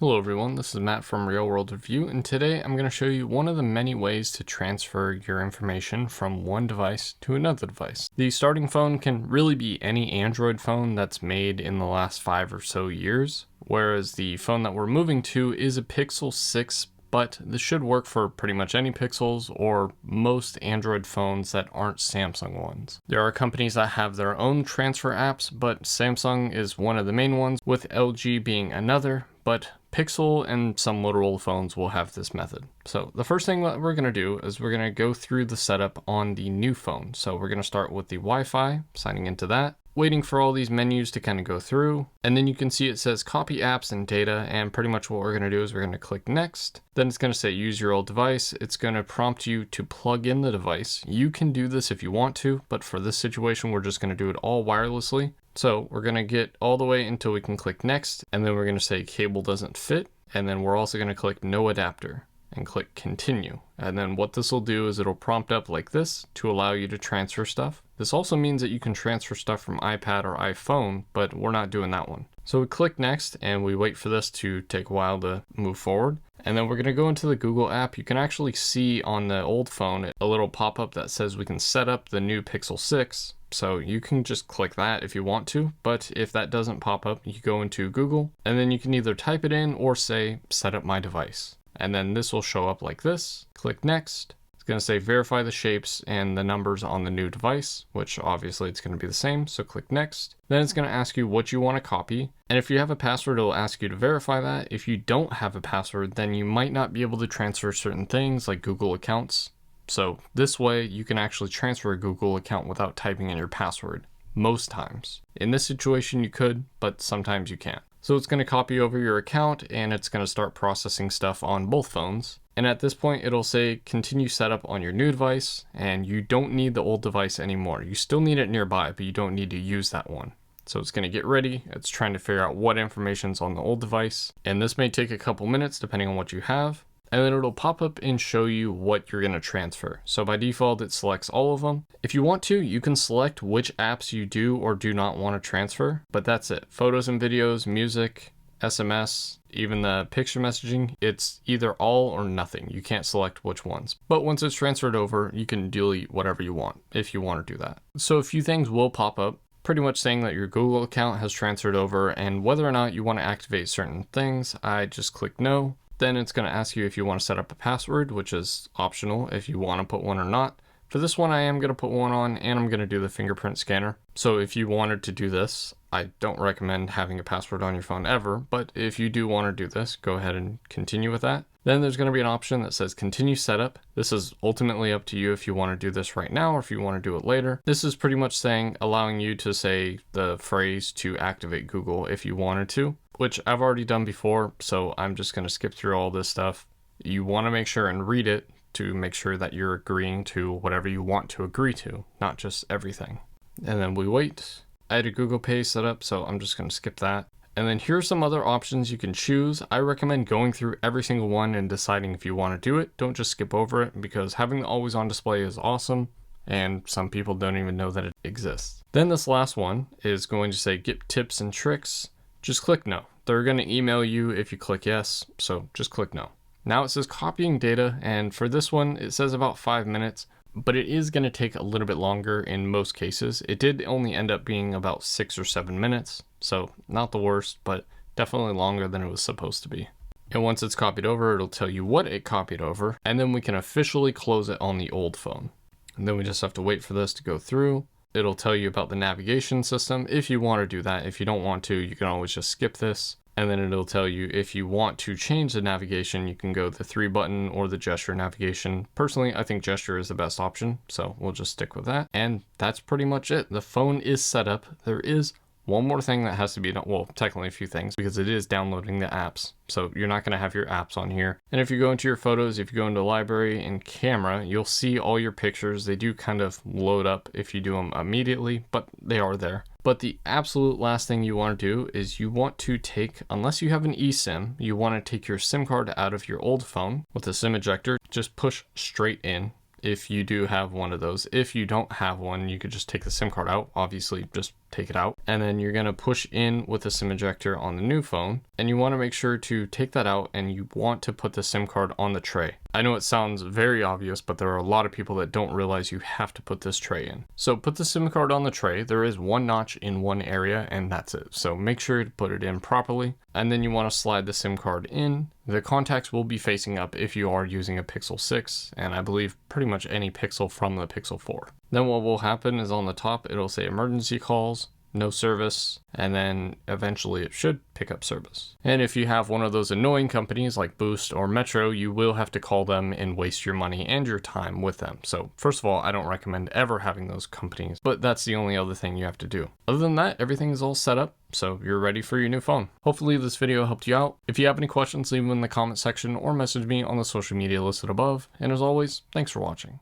Hello everyone, this is Matt from Real World Review, and today I'm going to show you one of the many ways to transfer your information from one device to another device. The starting phone can really be any Android phone that's made in the last 5 or so years, whereas the phone that we're moving to is a Pixel 6, but this should work for pretty much any Pixels or most Android phones that aren't Samsung ones. There are companies that have their own transfer apps, but Samsung is one of the main ones, with LG being another, but Pixel and some Motorola phones will have this method. So the first thing that we're going to do is we're going to go through the setup on the new phone. So we're going to start with the Wi-Fi, signing into that, waiting for all these menus to kind of go through. And then you can see it says copy apps and data. And pretty much what we're going to do is we're going to click next. Then it's going to say use your old device. It's going to prompt you to plug in the device. You can do this if you want to, but for this situation, we're just going to do it all wirelessly. So we're going to get all the way until we can click next, and then we're going to say cable doesn't fit, and then we're also going to click no adapter and click continue. And then what this will do is it'll prompt up like this to allow you to transfer stuff. This also means that you can transfer stuff from iPad or iPhone, but we're not doing that one. So we click next and we wait for this to take a while to move forward. And then we're going to go into the Google app. You can actually see on the old phone a little pop-up that says we can set up the new Pixel 6. So you can just click that if you want to, but if that doesn't pop up, you go into Google and then you can either type it in or say, set up my device. And then this will show up like this. Click next. It's going to say verify the shapes and the numbers on the new device, which obviously it's going to be the same. So click next. Then it's going to ask you what you want to copy. And if you have a password, it'll ask you to verify that. If you don't have a password, then you might not be able to transfer certain things like Google accounts. So this way you can actually transfer a Google account without typing in your password most times. In this situation you could, but sometimes you can't. So it's going to copy over your account and it's going to start processing stuff on both phones. And at this point it'll say continue setup on your new device, and you don't need the old device anymore. You still need it nearby, but you don't need to use that one. So it's going to get ready. It's trying to figure out what information's on the old device. And this may take a couple minutes depending on what you have. And then it'll pop up and show you what you're going to transfer. So by default, it selects all of them. If you want to, you can select which apps you do or do not want to transfer, but that's it. Photos and videos, music, SMS, even the picture messaging, it's either all or nothing. You can't select which ones. But once it's transferred over, you can delete whatever you want if you want to do that. So a few things will pop up, pretty much saying that your Google account has transferred over, and whether or not you want to activate certain things, I just click no. Then it's going to ask you if you want to set up a password, which is optional if you want to put one or not. For this one, I am going to put one on, and I'm going to do the fingerprint scanner. So if you wanted to do this, I don't recommend having a password on your phone ever, but if you do want to do this, go ahead and continue with that. Then there's going to be an option that says continue setup. This is ultimately up to you if you want to do this right now or if you want to do it later. This is pretty much saying, allowing you to say the phrase to activate Google if you wanted to, which I've already done before, so I'm just going to skip through all this stuff. You want to make sure and read it to make sure that you're agreeing to whatever you want to agree to, not just everything. And then we wait. I had a Google Pay set up, so I'm just going to skip that. And then here's some other options you can choose. I recommend going through every single one and deciding if you want to do it. Don't just skip over it, because having the always on display is awesome, and some people don't even know that it exists. Then this last one is going to say get tips and tricks. Just click no. They're going to email you if you click yes, so just click no. Now it says copying data, and for this one it says about 5 minutes, but it is going to take a little bit longer in most cases. It did only end up being about 6 or 7 minutes, so not the worst, but definitely longer than it was supposed to be. And once it's copied over, it'll tell you what it copied over, and then we can officially close it on the old phone. And then we just have to wait for this to go through. It'll tell you about the navigation system if you want to do that. If you don't want to, you can always just skip this. And then it'll tell you if you want to change the navigation, you can go the 3-button or the gesture navigation. Personally, I think gesture is the best option, so we'll just stick with that. And that's pretty much it. The phone is set up. There is one more thing that has to be done. Well, technically a few things, because it is downloading the apps. So you're not going to have your apps on here. And if you go into your photos, if you go into library and camera, you'll see all your pictures. They do kind of load up if you do them immediately, but they are there. But the absolute last thing you want to do is you want to take, unless you have an eSIM, you want to take your SIM card out of your old phone with a SIM ejector. Just push straight in if you do have one of those. If you don't have one, you could just take the SIM card out. Obviously, just take it out, and then you're gonna push in with the SIM ejector on the new phone, and you wanna make sure to take that out and you want to put the SIM card on the tray. I know it sounds very obvious, but there are a lot of people that don't realize you have to put this tray in. So put the SIM card on the tray. There is one notch in one area and that's it. So make sure to put it in properly. And then you want to slide the SIM card in. The contacts will be facing up if you are using a Pixel 6, and I believe pretty much any Pixel from the Pixel 4. Then what will happen is on the top, it'll say emergency calls, no service, and then eventually it should pick up service. And if you have one of those annoying companies like Boost or Metro, you will have to call them and waste your money and your time with them. So first of all, I don't recommend ever having those companies, but that's the only other thing you have to do. Other than that, everything is all set up, so you're ready for your new phone. Hopefully this video helped you out. If you have any questions, leave them in the comment section or message me on the social media listed above. And as always, thanks for watching.